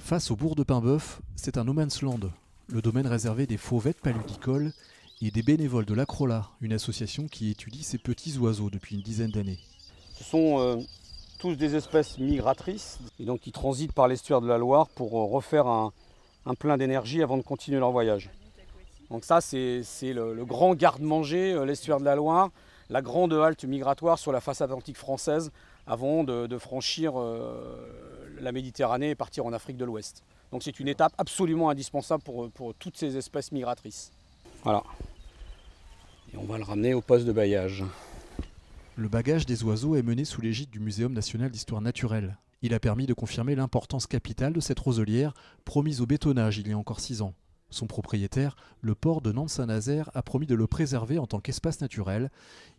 Face au bourg de Paimboeuf, c'est un no man's land, le domaine réservé des fauvettes paludicoles et des bénévoles de l'Acrola, une association qui étudie ces petits oiseaux depuis une dizaine d'années. Ce sont tous des espèces migratrices et donc qui transitent par l'estuaire de la Loire pour refaire un plein d'énergie avant de continuer leur voyage. Donc ça c'est le grand garde-manger, l'estuaire de la Loire, la grande halte migratoire sur la façade atlantique française avant de franchir la Méditerranée et partir en Afrique de l'Ouest. Donc c'est une étape absolument indispensable pour toutes ces espèces migratrices. Voilà. Et on va le ramener au poste de bailliage. Le bagage des oiseaux est mené sous l'égide du Muséum national d'histoire naturelle. Il a permis de confirmer l'importance capitale de cette roselière promise au bétonnage il y a encore 6 ans. Son propriétaire, le port de Nantes-Saint-Nazaire, a promis de le préserver en tant qu'espace naturel.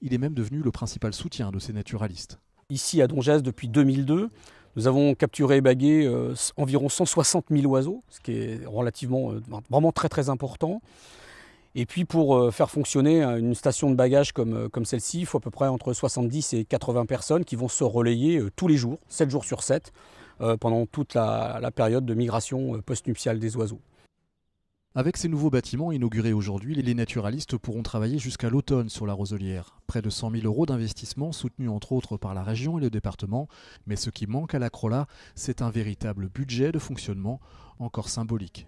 Il est même devenu le principal soutien de ces naturalistes. Ici à Dongès, depuis 2002, nous avons capturé et bagué environ 160 000 oiseaux, ce qui est relativement, vraiment très très important. Et puis pour faire fonctionner une station de bagage comme celle-ci, il faut à peu près entre 70 et 80 personnes qui vont se relayer tous les jours, 7 jours sur 7, pendant toute la période de migration post-nuptiale des oiseaux. Avec ces nouveaux bâtiments inaugurés aujourd'hui, les naturalistes pourront travailler jusqu'à l'automne sur la roselière. Près de 100 000 € d'investissement soutenus entre autres par la région et le département. Mais ce qui manque à l'Acrola, c'est un véritable budget de fonctionnement, encore symbolique.